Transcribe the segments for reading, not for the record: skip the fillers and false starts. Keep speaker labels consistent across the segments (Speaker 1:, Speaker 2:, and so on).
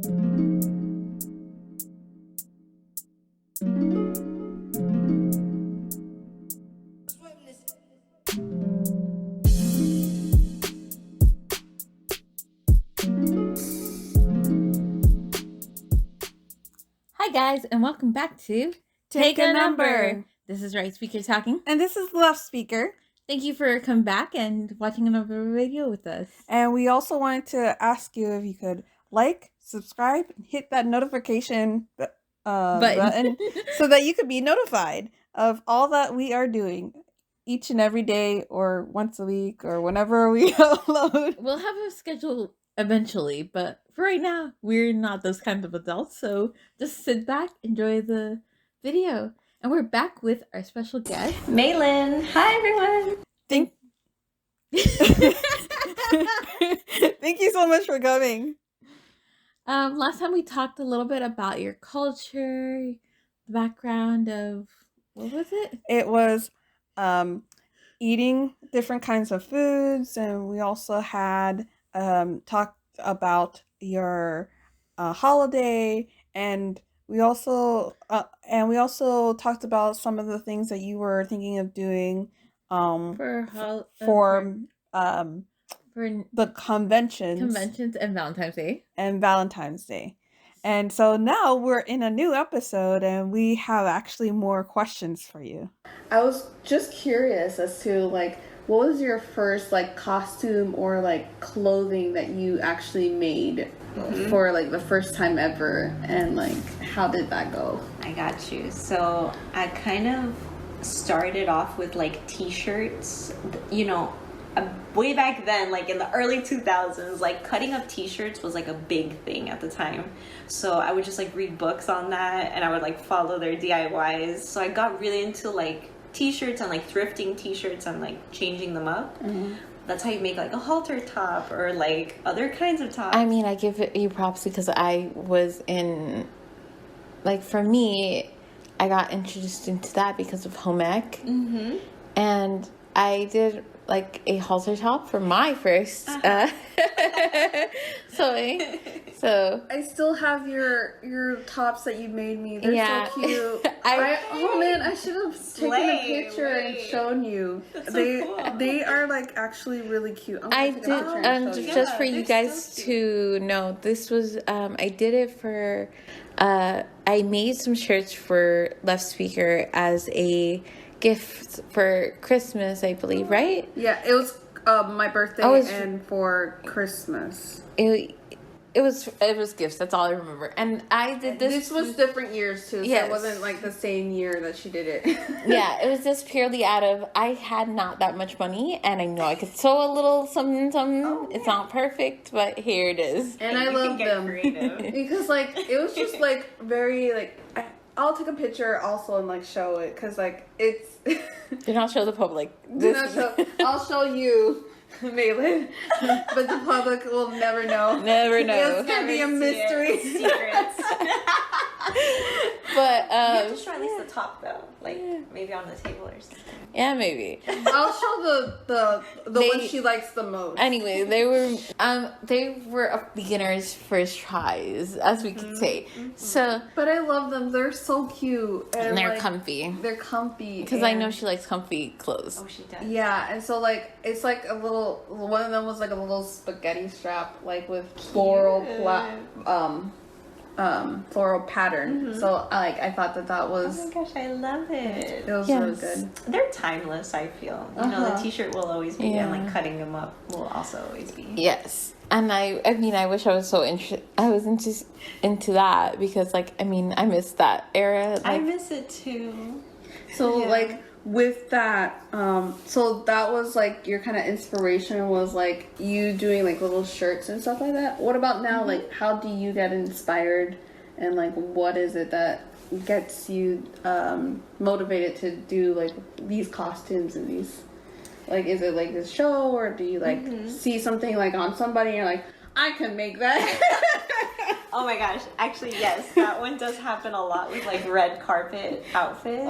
Speaker 1: Hi guys, and welcome back to Take a Number. This is Right Speaker talking.
Speaker 2: And this is Left Speaker.
Speaker 1: Thank you for coming back and watching another video with us.
Speaker 2: And we also wanted to ask you if you could like, subscribe, and hit that notification button so that you could be notified of all that we are doing each and every day or once a week or whenever we upload.
Speaker 1: We'll have a schedule eventually, but for right now, we're not those kinds of adults, so just sit back, enjoy the video. And we're back with our special guest,
Speaker 3: Mey Lynn. Hi, everyone.
Speaker 2: Thank you so much for coming.
Speaker 1: Last time we talked a little bit about your culture, the background of, what was it?
Speaker 2: It was eating different kinds of foods, and we also had talked about your holiday, and we also talked about some of the things that you were thinking of doing for the conventions
Speaker 1: and
Speaker 2: Valentine's Day. And so now we're in a new episode, and we have actually more questions for you.
Speaker 4: I was just curious as to like, what was your first like costume or like clothing that you actually made for like the first time ever, and like how did that go?
Speaker 3: I got you. So I kind of started off with like t-shirts, you know, way back then, like in the early 2000s, like cutting up t-shirts was like a big thing at the time. So I would just like read books on that, and I would like follow their DIYs. So I got really into like t-shirts and like thrifting t-shirts and like changing them up. That's how you make like a halter top or like other kinds of tops.
Speaker 1: I mean, I give you props because I was in, like, for me, I got introduced into that because of home ec. And I did like a halter top for my first sewing. So
Speaker 4: I still have your tops that you made me. They're so cute. Oh man, I should have taken a picture and shown you. They are like actually really cute.
Speaker 1: I did just for you guys to know, this was I did it for I made some shirts for Left Speaker as a gift for Christmas, I believe, right?
Speaker 4: Yeah, it was my birthday and for Christmas.
Speaker 1: It was gifts. That's all I remember. And I did this.
Speaker 4: This was different years too. So it wasn't like the same year that she did it.
Speaker 1: Yeah, it was just purely out of, I had not that much money, and I know I could sew a little something. It's not perfect, but here it is.
Speaker 4: And I love them because like it was just like very like. I'll take a picture also and like show it because like it's.
Speaker 1: Do not show the public.
Speaker 4: I'll show you, Mey Lynn, but the public will never know.
Speaker 1: Never know.
Speaker 4: It's gonna be a mystery.
Speaker 3: Secrets.
Speaker 1: But
Speaker 3: you have to show at least the top though, like maybe on the table or something.
Speaker 1: Yeah, maybe.
Speaker 4: I'll show the one she likes the most.
Speaker 1: Anyway, they were a beginner's first tries, as we could say. So,
Speaker 4: but I love them. They're so cute
Speaker 1: and they're
Speaker 4: like,
Speaker 1: comfy.
Speaker 4: They're comfy
Speaker 1: because I know she likes comfy clothes.
Speaker 3: Oh, she does.
Speaker 4: Yeah, and so like it's like a little. One of them was like a little spaghetti strap, like with floral floral pattern. So I thought that was.
Speaker 3: Oh my gosh, I love it.
Speaker 4: It was really good.
Speaker 3: They're timeless. I feel you know the t-shirt will always be, and like cutting them up will also always be.
Speaker 1: Yes, and I mean I wish I was so into that because like I mean I miss that era. Like,
Speaker 3: I miss it too.
Speaker 4: So like with that, so that was like your kind of inspiration was like you doing like little shirts and stuff like that. What about now? Like how do you get inspired, and like what is it that gets you motivated to do like these costumes and these, like is it like this show, or do you like see something like on somebody and you're like, I can make that?
Speaker 3: Oh my gosh, actually yes, that one does happen a lot with like red carpet outfits.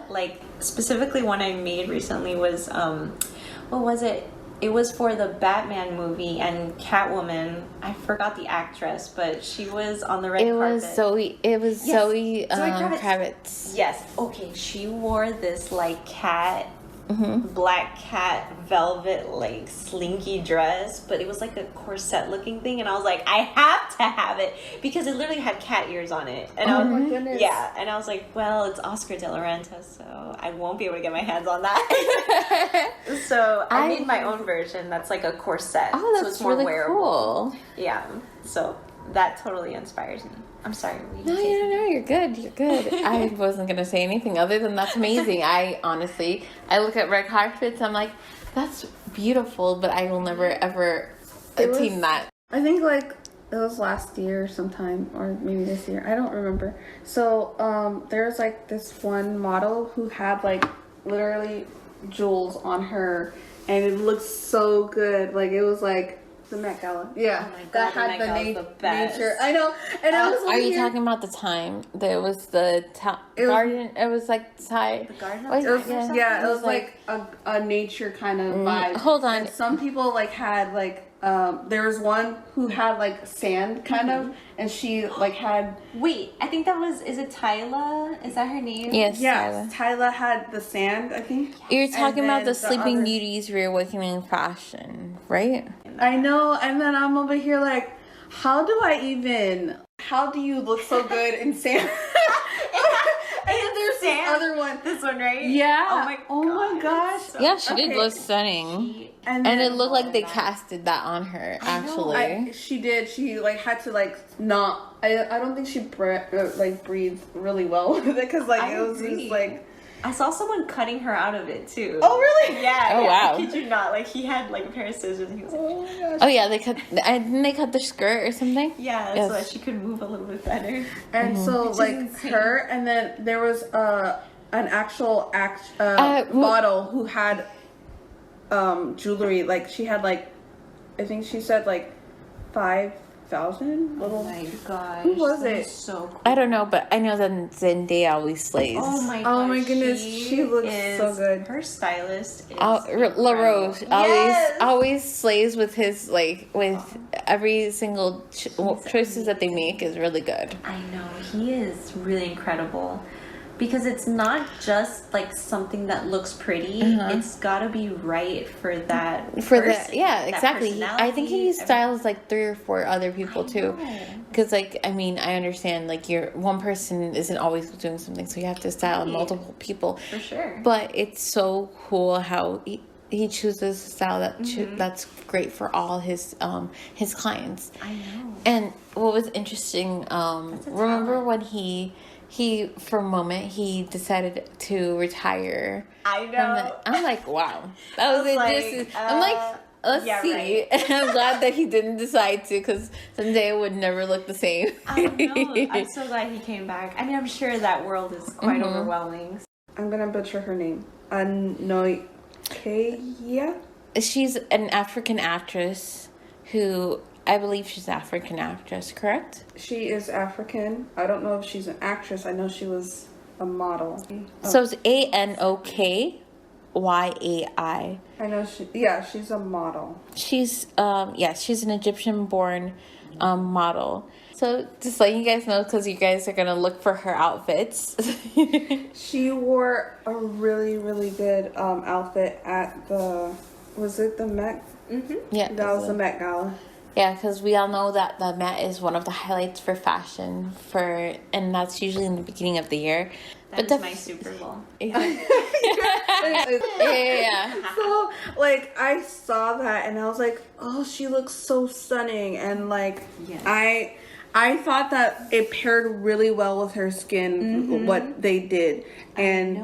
Speaker 3: Like specifically one I made recently was what was it? it was for the Batman movie, and Catwoman, I forgot the actress, but she was on the red carpet.
Speaker 1: Zoe Kravitz.
Speaker 3: Yes. Okay, she wore this like black cat velvet like slinky dress, but it was like a corset looking thing, and I was like, I have to have it because it literally had cat ears on it. And I was
Speaker 4: my goodness.
Speaker 3: Yeah, and I was like, well, it's Oscar de la Renta, so I won't be able to get my hands on that. So I made my own version that's like a corset.
Speaker 1: Oh, that's
Speaker 3: so it's more
Speaker 1: really
Speaker 3: wearable.
Speaker 1: cool.
Speaker 3: Yeah, so that totally inspires me. I'm sorry.
Speaker 1: No, you're good. You're good. I wasn't going to say anything other than that's amazing. I look at red carpets, I'm like, that's beautiful, but I will never, ever attain that.
Speaker 4: I think, like, it was last year sometime, or maybe this year. I don't remember. So, there's, like, this one model who had, like, literally jewels on her, and it looked so good. Like, it was, like, the Met Gala. Yeah.
Speaker 3: Oh my God,
Speaker 4: that had the
Speaker 3: best.
Speaker 4: nature. I know. And I was
Speaker 1: Are you talking about the time? There was the garden. It was like
Speaker 3: the Garden of
Speaker 1: Wait,
Speaker 3: Time.
Speaker 4: Yeah, it was like a nature kind of vibe.
Speaker 1: Hold on.
Speaker 4: And some people like had like there was one who had like sand kind of, and she like had.
Speaker 3: Wait, I think that was. Is it Tyla? Is that her name?
Speaker 1: Yes.
Speaker 4: Yeah, Tyla had the sand, I think.
Speaker 1: You're talking about the
Speaker 4: then
Speaker 1: Sleeping
Speaker 4: other-
Speaker 1: Beauty's reawakening fashion, right?
Speaker 4: I know, and then I'm over here like, how do you look so good in sand? And then there's this other one.
Speaker 3: This one, right?
Speaker 4: Yeah.
Speaker 3: Oh my
Speaker 4: gosh.
Speaker 1: Yeah, she did
Speaker 4: Okay.
Speaker 1: look stunning.
Speaker 4: And
Speaker 1: And
Speaker 4: then-
Speaker 1: it looked like they casted that on her, actually.
Speaker 4: She did. She like had to like not. I don't think she breathed really well with it because like
Speaker 3: I
Speaker 4: it was
Speaker 3: agree.
Speaker 4: just like.
Speaker 3: I saw someone cutting her out of it too.
Speaker 4: Oh really?
Speaker 3: Yeah.
Speaker 1: Oh,
Speaker 3: yeah.
Speaker 1: wow.
Speaker 3: I kid you not. Like he had like a pair of scissors and he was like,
Speaker 4: Oh my gosh.
Speaker 1: Oh, yeah, didn't they cut the skirt or something?
Speaker 3: yeah,
Speaker 1: Yes.
Speaker 3: so that she could move a little bit better.
Speaker 4: And so
Speaker 3: Which is
Speaker 4: like
Speaker 3: insane.
Speaker 4: her, and then there was an actual model who had jewelry. Like she had like, I think she said like 5,000
Speaker 3: Oh
Speaker 4: little.
Speaker 3: my gosh.
Speaker 4: Who was
Speaker 3: that
Speaker 4: it?
Speaker 3: is so cool.
Speaker 1: I don't know, but I know that Zendeya always slays.
Speaker 3: Oh my
Speaker 4: Oh my
Speaker 3: gosh,
Speaker 4: goodness, she looks so good.
Speaker 3: Her stylist is
Speaker 1: La Rose
Speaker 3: Yes!
Speaker 1: always slays with his with every single choices that they make is really good.
Speaker 3: I know, he is really incredible. Because it's not just like something that looks pretty. It's gotta be right for that person,
Speaker 1: yeah,
Speaker 3: that
Speaker 1: exactly. I think he
Speaker 3: personality,
Speaker 1: styles like 3 or 4 other people too.
Speaker 3: know.
Speaker 1: Because like I mean I understand like one person isn't always doing something, so you have to style multiple people.
Speaker 3: For sure.
Speaker 1: But it's so cool how he chooses a style that's great for all his clients.
Speaker 3: I know.
Speaker 1: And what was interesting, remember when he for a moment he decided to retire.
Speaker 3: I know.
Speaker 1: I'm like, wow, that was interesting. I'm like, let's see.
Speaker 3: right.
Speaker 1: And I'm glad that he didn't decide to, because Zendeya would never look the same.
Speaker 3: I know. I'm so glad he came back. I mean, I'm sure that world is quite overwhelming.
Speaker 4: I'm gonna butcher her name. Anok Yai.
Speaker 1: She's an African actress who. I believe she's an African actress, correct?
Speaker 4: She is African. I don't know if she's an actress. I know she was a model.
Speaker 1: So it's Anokyai.
Speaker 4: I know she's a model.
Speaker 1: She's she's an Egyptian-born model. So just letting you guys know, because you guys are gonna look for her outfits.
Speaker 4: She wore a really, really good outfit at the Met?
Speaker 1: Yeah,
Speaker 4: That was the Met Gala.
Speaker 1: yeah, because we all know that the Met is one of the highlights for fashion, and that's usually in the beginning of the year.
Speaker 3: That is my Super Bowl.
Speaker 1: Yeah.
Speaker 4: So, like, I saw that and I was like, oh, she looks so stunning. And, like,
Speaker 3: Yes.
Speaker 4: I thought that it paired really well with her skin, what they did. And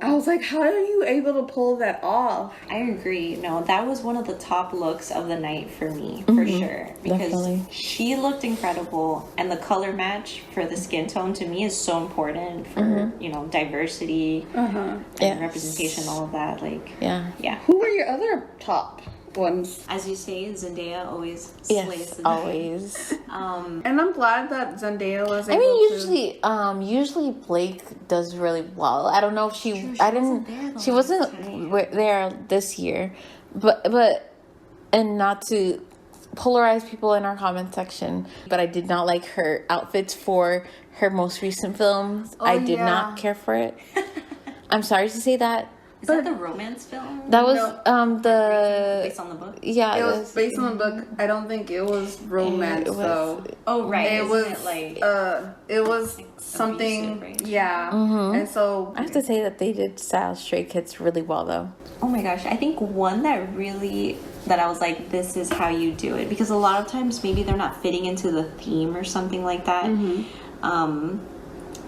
Speaker 4: I was like, how are you able to pull that off?
Speaker 3: I agree. No, that was one of the top looks of the night for me, for sure. Because
Speaker 1: Definitely.
Speaker 3: she looked incredible, and the color match for the skin tone to me is so important for diversity and
Speaker 1: Yes.
Speaker 3: representation, all of that. Like,
Speaker 1: Yeah.
Speaker 4: Who were your other top ones?
Speaker 3: as you say, Zendaya always slays
Speaker 1: Yes,
Speaker 3: the night.
Speaker 1: always.
Speaker 4: And I'm glad that Zendeya was able
Speaker 1: I mean,
Speaker 4: to...
Speaker 1: usually Blake does really well. I don't know if she. I didn't.
Speaker 3: wasn't there the
Speaker 1: She
Speaker 3: last
Speaker 1: wasn't there this year, but and not to polarize people in our comment section, but I did not like her outfits for her most recent films. I did not care for it. I'm sorry to say that.
Speaker 3: Is that the romance film?
Speaker 1: That was
Speaker 3: based on the book?
Speaker 1: Yeah,
Speaker 4: it was based on the book. I don't think it was romance though.
Speaker 3: Oh right.
Speaker 4: It
Speaker 3: Isn't
Speaker 4: was
Speaker 3: it like
Speaker 4: it was
Speaker 3: like
Speaker 4: something
Speaker 3: abusive, right?
Speaker 4: yeah. And so
Speaker 1: I have to say that they did style Stray Kids really well though.
Speaker 3: Oh my gosh, I think one that I was like, this is how you do it, because a lot of times maybe they're not fitting into the theme or something like that.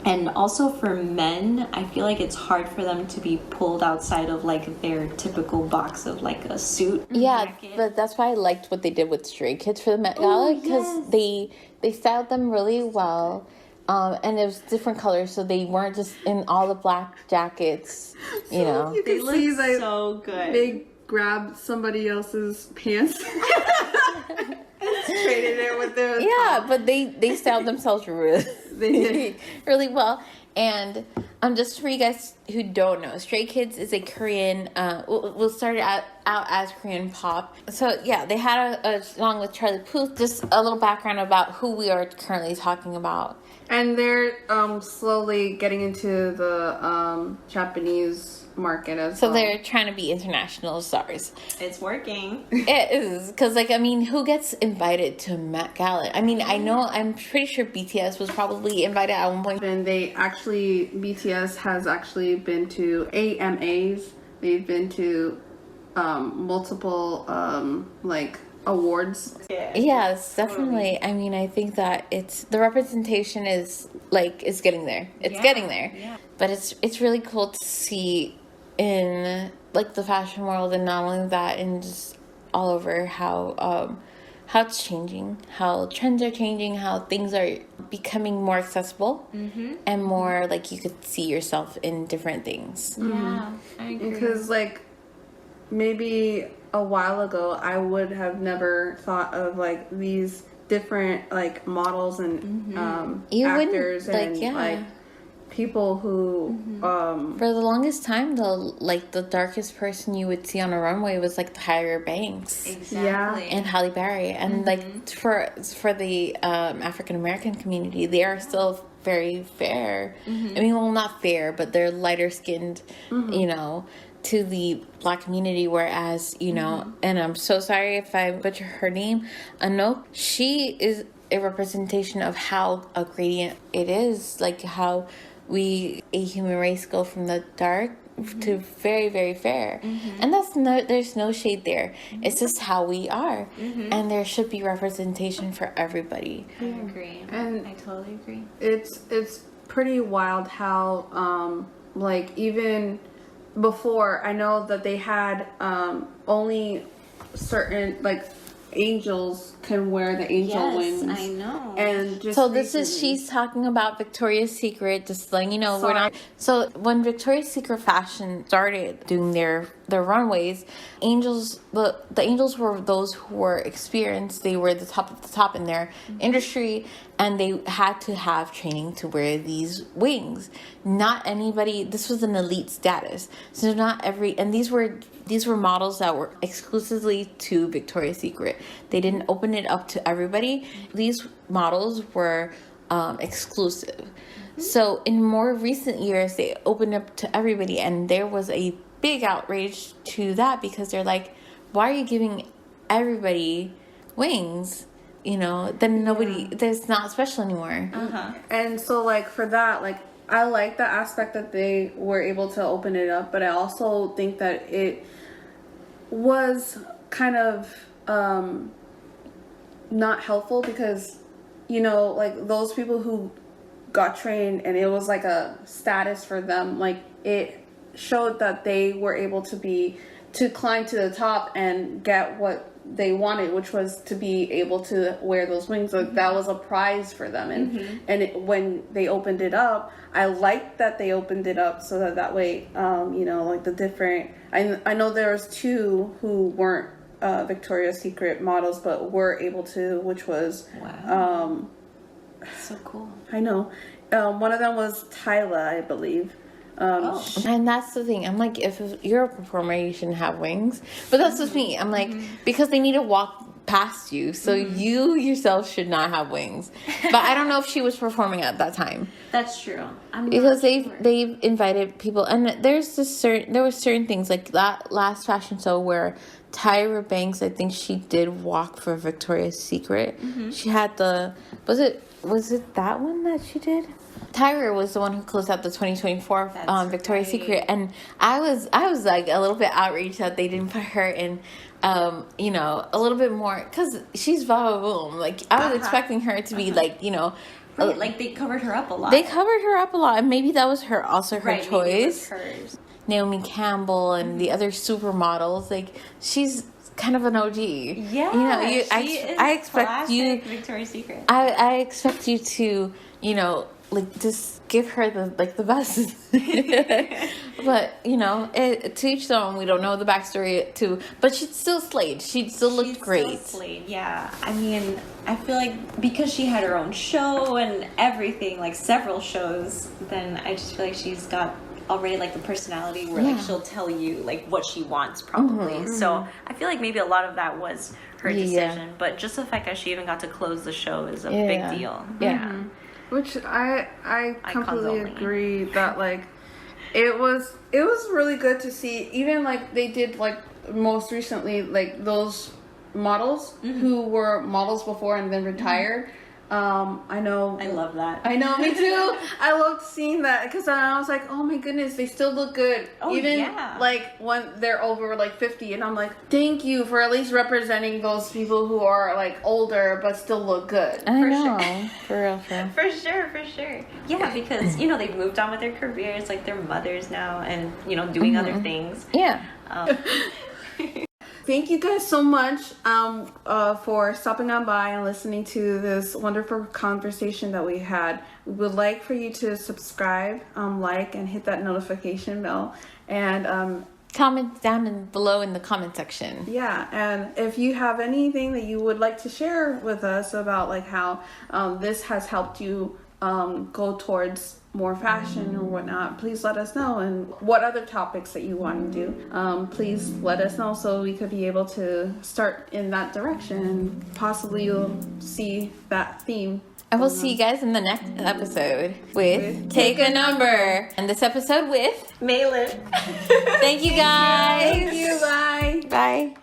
Speaker 3: And also for men, I feel like it's hard for them to be pulled outside of like their typical box of like a suit.
Speaker 1: Yeah,
Speaker 3: jacket.
Speaker 1: but that's why I liked what they did with Stray Kids for the Met Gala, because they styled them really well. And it was different colors, so they weren't just in all the black jackets, you know.
Speaker 4: you
Speaker 3: They
Speaker 4: can
Speaker 3: look
Speaker 4: see that
Speaker 3: so good.
Speaker 4: they grabbed somebody else's pants. Traded it with their
Speaker 1: Yeah, but they styled themselves really,
Speaker 4: They did.
Speaker 1: really well. And just for you guys who don't know, Stray Kids is a Korean. We'll start out as Korean pop. So yeah, they had a song with Charlie Puth. Just a little background about who we are currently talking about.
Speaker 4: And they're slowly getting into the Japanese market as
Speaker 1: So
Speaker 4: well.
Speaker 1: they're trying to be international stars.
Speaker 3: It's working.
Speaker 1: It is, because, like, I mean, who gets invited to Met Gala? I mean, I'm pretty sure BTS was probably invited at one point.
Speaker 4: And BTS has actually been to AMAs. They've been to multiple like awards.
Speaker 1: Yes, definitely. I mean, I think that the representation is getting there. It's getting there.
Speaker 3: Yeah.
Speaker 1: But it's really cool to see in like the fashion world, and not only that, and just all over how it's changing, how trends are changing, how things are becoming more accessible and more like you could see yourself in different things.
Speaker 3: Yeah, I agree.
Speaker 4: Because like maybe a while ago I would have never thought of like these different like models and
Speaker 1: You wouldn't,
Speaker 4: actors
Speaker 1: like,
Speaker 4: and
Speaker 1: yeah.
Speaker 4: like people who
Speaker 1: For the longest time, the darkest person you would see on a runway was like Tyra Banks
Speaker 3: Exactly.
Speaker 1: and Halle Berry, and like for the African American community, they are still very fair. I mean, well, not fair, but they're lighter skinned, you know, to the Black community. Whereas, you know, and I'm so sorry if I butcher her name, Anok, she is a representation of how a gradient it is, like how we, a human race, go from the dark to very, very fair. And there's no shade there. It's just how we are. And there should be representation for everybody.
Speaker 3: I agree.
Speaker 4: And
Speaker 3: I totally agree.
Speaker 4: it's pretty wild how like even before, I know that they had only certain like angels can wear the angel wings.
Speaker 3: I know.
Speaker 4: And just
Speaker 1: So she's talking about Victoria's Secret, just letting you know we're not. So when Victoria's Secret fashion started doing their runways, angels, the angels were those who were experienced. They were the top of the top in their industry, and they had to have training to wear these wings. Not anybody. This was an elite status. So not every, and these were models that were exclusively to Victoria's Secret. They didn't open it up to everybody. These models were exclusive. So in more recent years, they opened up to everybody, and there was a big outrage to that, because they're like, why are you giving everybody wings? You know, then nobody, that's not special anymore.
Speaker 4: And so like for that, like I like the aspect that they were able to open it up, but I also think that it was kind of not helpful, because you know, like those people who got trained and it was like a status for them, like it showed that they were able to climb to the top and get what they wanted, which was to be able to wear those wings. Like that was a prize for them. And when they opened it up, I liked that they opened it up so that way, you know, like the different, I know there was two who weren't Victoria's Secret models but were able to, which was
Speaker 3: So cool.
Speaker 4: I know, one of them was Tyla, I believe.
Speaker 1: And that's the thing. I'm like, if you're a performer, you shouldn't have wings. But that's just me. I'm like, because they need to walk past you, so you yourself should not have wings. But I don't know if she was performing at that time.
Speaker 3: That's true.
Speaker 1: Because they've invited people, and there were certain things like that last fashion show where Tyra Banks, I think she did walk for Victoria's Secret. She had was it that one that she did? Tyra was the one who closed out the 2024 Victoria's Secret, and I was like a little bit outraged that they didn't put her in, a little bit more, because she's Boom. Like I was expecting her to be like,
Speaker 3: right, like they covered her up a lot.
Speaker 1: They covered her up a lot, and maybe that was her choice.
Speaker 3: Maybe it was hers.
Speaker 1: Naomi Campbell and the other supermodels, like she's kind of an OG.
Speaker 3: Yeah,
Speaker 1: I expect you.
Speaker 3: Victoria's Secret.
Speaker 1: I expect you to, like just give her the best. But to each their own. We don't know the backstory but she still slayed. She still looked great.
Speaker 3: Still slayed, yeah. I mean, I feel like because she had her own show and everything, like several shows, then I just feel like she's got already like the personality where like she'll tell you like what she wants probably. So I feel like maybe a lot of that was her decision, but just the fact that she even got to close the show is a big deal. Yeah.
Speaker 4: Which I completely agree that like it was really good to see, even like they did like most recently like those models who were models before and then retired. I know.
Speaker 3: I love that.
Speaker 4: I know, me too. I loved seeing that because I was like, oh my goodness, they still look good. Even like when they're over like 50, and I'm like, thank you for at least representing those people who are like older but still look good.
Speaker 1: I know. For real.
Speaker 3: For sure. Yeah, because they've moved on with their careers, like they're mothers now, and doing other things.
Speaker 1: Yeah.
Speaker 4: Thank you guys so much for stopping on by and listening to this wonderful conversation that we had. We would like for you to subscribe, like, and hit that notification bell. And
Speaker 1: comment down below in the comment section.
Speaker 4: Yeah, and if you have anything that you would like to share with us about like how this has helped you go towards more fashion or whatnot, please let us know. And what other topics that you want to do, please let us know so we could be able to start in that direction, and possibly you'll see that theme.
Speaker 1: And we'll see you guys in the next episode with Take a Number. And this episode with
Speaker 3: Mey Lynn.
Speaker 1: Thank you guys.
Speaker 4: Thank you. Bye.
Speaker 1: Bye.